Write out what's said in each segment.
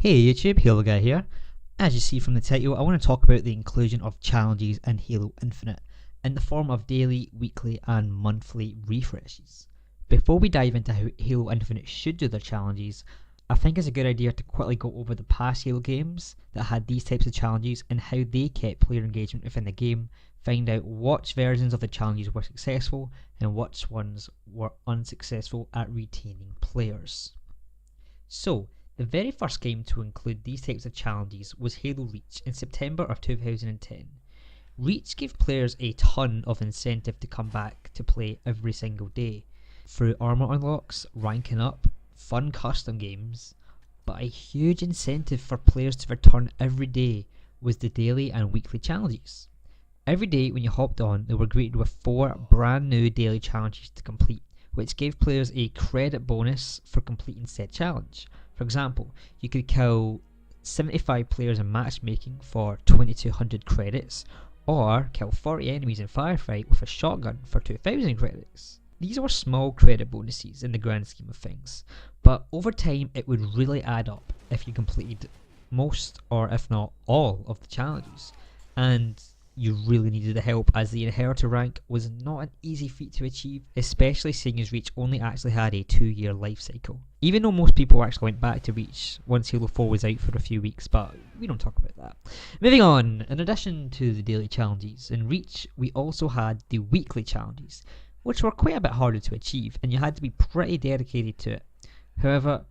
Hey YouTube, Halo Guy here. As you see from the title, I want to talk about the inclusion of challenges in Halo Infinite in the form of daily, weekly and monthly refreshes. Before we dive into how Halo Infinite should do their challenges, I think it's a good idea to quickly go over the past Halo games that had these types of challenges and how they kept player engagement within the game, find out which versions of the challenges were successful and which ones were unsuccessful at retaining players. So, the very first game to include these types of challenges was Halo Reach in September of 2010. Reach gave players a ton of incentive to come back to play every single day, through armor unlocks, ranking up, fun custom games, but a huge incentive for players to return every day was the daily and weekly challenges. Every day when you hopped on, they were greeted with 4 brand new daily challenges to complete, which gave players a credit bonus for completing said challenge. For example, you could kill 75 players in matchmaking for 2200 credits, or kill 40 enemies in Firefight with a shotgun for 2000 credits. These were small credit bonuses in the grand scheme of things, but over time it would really add up if you completed most, or if not all, of the challenges. And you really needed the help, as the Inheritor rank was not an easy feat to achieve, especially seeing as Reach only actually had a 2-year life cycle. Even though most people actually went back to Reach once Halo 4 was out for a few weeks, but we don't talk about that. Moving on, in addition to the daily challenges, in Reach we also had the weekly challenges, which were quite a bit harder to achieve and you had to be pretty dedicated to it. However,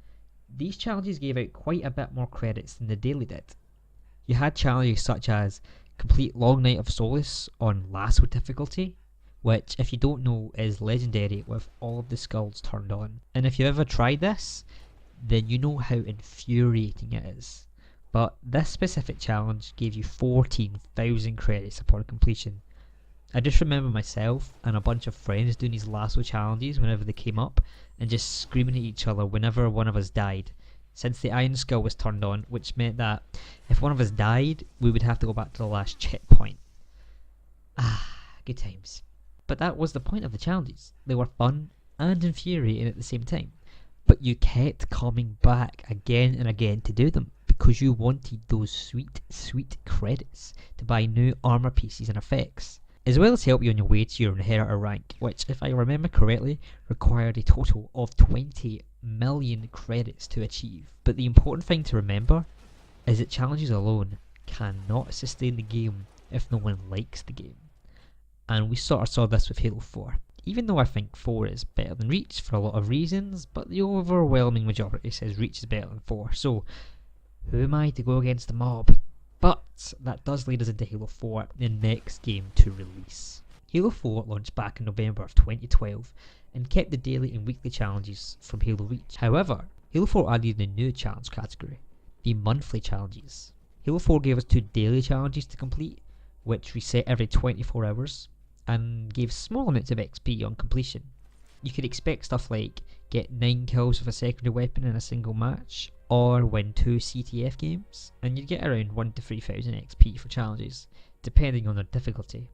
these challenges gave out quite a bit more credits than the daily did. You had challenges such as complete Long Night of Solace on Lasso difficulty, which, if you don't know, is legendary with all of the skulls turned on. And if you've ever tried this, then you know how infuriating it is. But this specific challenge gave you 14,000 credits upon completion. I just remember myself and a bunch of friends doing these Lasso challenges whenever they came up, and just screaming at each other whenever one of us died, since the Iron Skull was turned on, which meant that if one of us died, we would have to go back to the last checkpoint. Good times. But that was the point of the challenges. They were fun and infuriating at the same time. But you kept coming back again and again to do them, because you wanted those sweet, sweet credits to buy new armor pieces and effects, as well as help you on your way to your Inheritor rank, which, if I remember correctly, required a total of 20 million credits to achieve. But the important thing to remember is that challenges alone cannot sustain the game if no one likes the game. And we sort of saw this with Halo 4. Even though I think 4 is better than Reach for a lot of reasons, but the overwhelming majority says Reach is better than 4, so who am I to go against the mob? But that does lead us into Halo 4, the next game to release. Halo 4 launched back in November of 2012 and kept the daily and weekly challenges from Halo Reach. However, Halo 4 added a new challenge category, the monthly challenges. Halo 4 gave us 2 daily challenges to complete, which reset every 24 hours, and gave small amounts of XP on completion. You could expect stuff like get 9 kills with a secondary weapon in a single match, or win 2 CTF games, and you'd get around 1 to 3,000 XP for challenges, depending on their difficulty.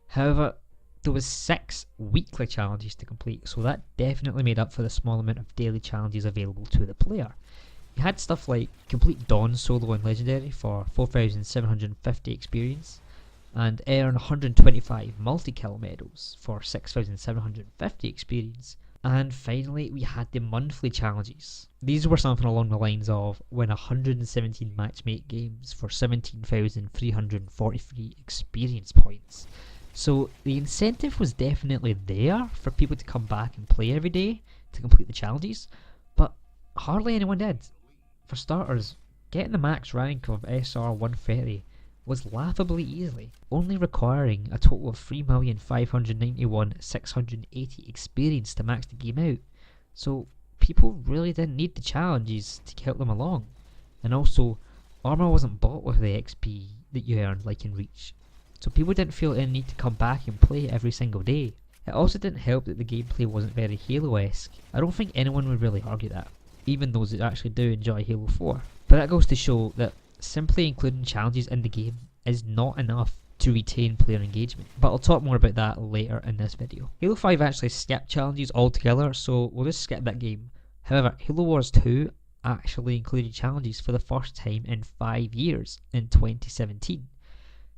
However, there was 6 weekly challenges to complete, so that definitely made up for the small amount of daily challenges available to the player. You had stuff like complete Dawn solo and legendary for 4,750 experience, and earn 125 multi-kill medals for 6,750 experience. And finally, we had the monthly challenges. These were something along the lines of win 117 matchmake games for 17,343 experience points. So the incentive was definitely there for people to come back and play every day to complete the challenges, but hardly anyone did. For starters, getting the max rank of SR 130 was laughably easy, only requiring a total of 3,591,680 experience to max the game out, so people really didn't need the challenges to help them along. And also, armor wasn't bought with the XP that you earned like in Reach, so people didn't feel any need to come back and play every single day. It also didn't help that the gameplay wasn't very Halo-esque. I don't think anyone would really argue that, even those that actually do enjoy Halo 4. But that goes to show that simply including challenges in the game is not enough to retain player engagement, but I'll talk more about that later in this video. Halo 5 actually skipped challenges altogether, so we'll just skip that game. However, Halo Wars 2 actually included challenges for the first time in 5 years in 2017,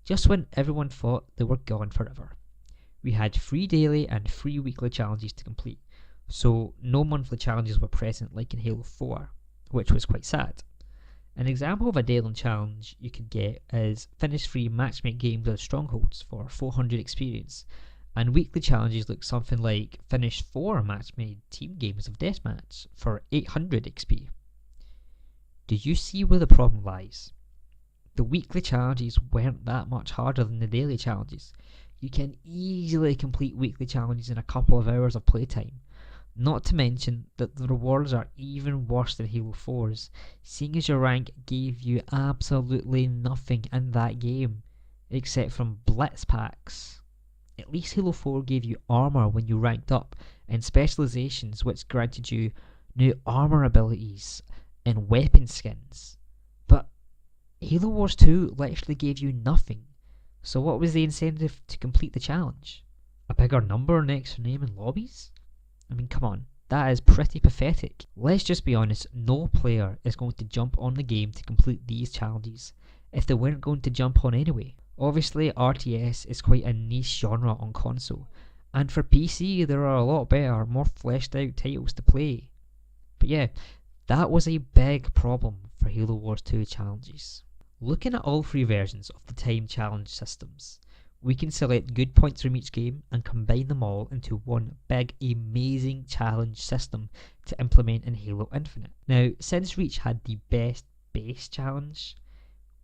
just when everyone thought they were gone forever. We had free daily and free weekly challenges to complete, so no monthly challenges were present like in Halo 4, which was quite sad. An example of a daily challenge you could get is finish 3 matchmake games of Strongholds for 400 experience, and weekly challenges look something like finish 4 match-made team games of Deathmatch for 800 XP. Do you see where the problem lies? The weekly challenges weren't that much harder than the daily challenges. You can easily complete weekly challenges in a couple of hours of playtime. Not to mention that the rewards are even worse than Halo 4's, seeing as your rank gave you absolutely nothing in that game, except from Blitz packs. At least Halo 4 gave you armor when you ranked up, and specializations which granted you new armor abilities and weapon skins. But Halo Wars 2 literally gave you nothing, so what was the incentive to complete the challenge? A bigger number next to name in lobbies? I mean, come on, that is pretty pathetic. Let's just be honest, no player is going to jump on the game to complete these challenges if they weren't going to jump on anyway. Obviously, RTS is quite a niche genre on console, and for PC there are a lot better, more fleshed out titles to play. But yeah, that was a big problem for Halo Wars 2 challenges. Looking at all 3 versions of the time challenge systems, we can select good points from each game and combine them all into one big amazing challenge system to implement in Halo Infinite. Now, since Reach had the best base challenge,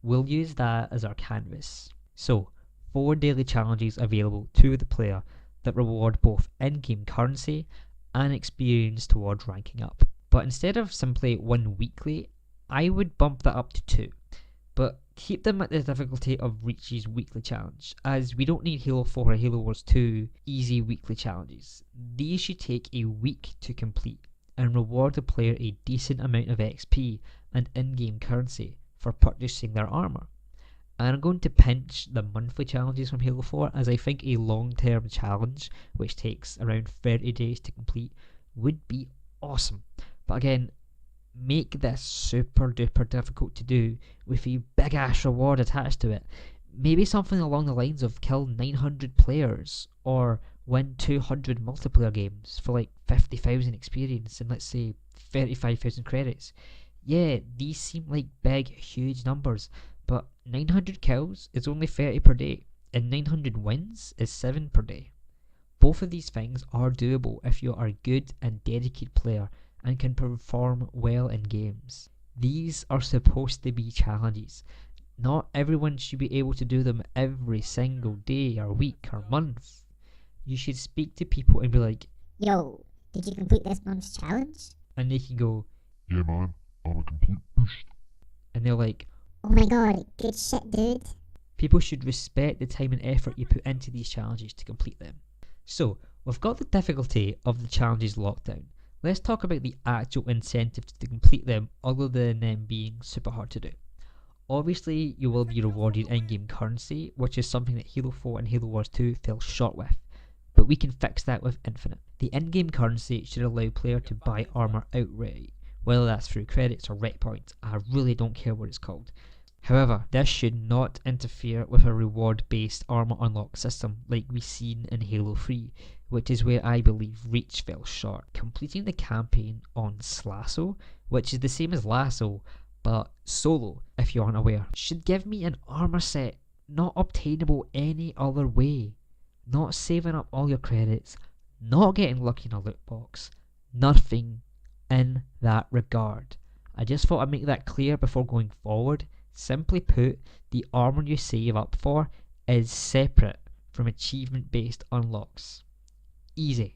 we'll use that as our canvas. So, 4 daily challenges available to the player that reward both in-game currency and experience towards ranking up. But instead of simply 1 weekly, I would bump that up to 2. But keep them at the difficulty of Reach's weekly challenge, as we don't need Halo 4 or Halo Wars 2 easy weekly challenges. These should take a week to complete and reward the player a decent amount of XP and in-game currency for purchasing their armor. And I'm going to pinch the monthly challenges from Halo 4, as I think a long-term challenge, which takes around 30 days to complete, would be awesome. But again, make this super duper difficult to do with a big ass reward attached to it. Maybe something along the lines of kill 900 players or win 200 multiplayer games for like 50,000 experience and let's say 35,000 credits. Yeah, these seem like big, huge numbers, but 900 kills is only 30 per day, and 900 wins is 7 per day. Both of these things are doable if you are a good and dedicated player and can perform well in games. These are supposed to be challenges. Not everyone should be able to do them every single day or week or month. You should speak to people and be like, Yo, did you complete this month's challenge? and they can go, Yeah man, I'm a complete beast. and they're like, Oh my god, good shit, dude. people should respect the time and effort you put into these challenges to complete them. So, we've got the difficulty of the challenges locked down. Let's talk about the actual incentives to complete them other than them being super hard to do. Obviously, you will be rewarded in-game currency, which is something that Halo 4 and Halo Wars 2 fell short with, but we can fix that with Infinite. The in-game currency should allow player to buy armor outright, whether that's through credits or rec points. I really don't care what it's called. However, this should not interfere with a reward-based armor unlock system like we've seen in Halo 3, which is where I believe Reach fell short. Completing the campaign on Slasso, which is the same as Lasso, but solo, if you aren't aware, should give me an armor set not obtainable any other way. Not saving up all your credits, not getting lucky in a loot box, nothing in that regard. I just thought I'd make that clear before going forward. Simply put, the armor you save up for is separate from achievement based unlocks. Easy.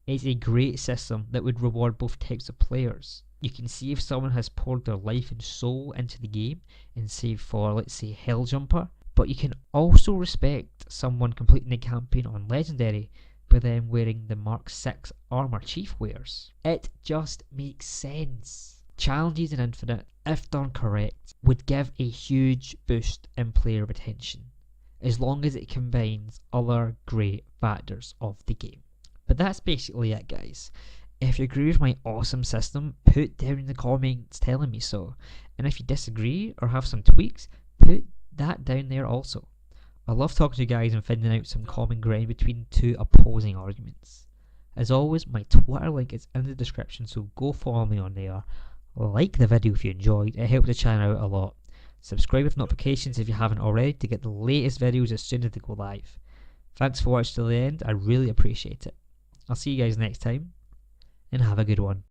It's a great system that would reward both types of players. You can see if someone has poured their life and soul into the game and save for, let's say, Helljumper, but you can also respect someone completing the campaign on Legendary by them wearing the Mark 6 armor Chief wears. It just makes sense. Challenges in Infinite, if done correct, would give a huge boost in player retention, as long as it combines other great factors of the game. But that's basically it, guys. If you agree with my awesome system, put down in the comments telling me so. And if you disagree or have some tweaks, put that down there also. I love talking to you guys and finding out some common ground between two opposing arguments. As always, my Twitter link is in the description, so go follow me on there. Like the video if you enjoyed, it helps the channel out a lot. Subscribe with notifications if you haven't already to get the latest videos as soon as they go live. Thanks for watching till the end, I really appreciate it. I'll see you guys next time, and have a good one.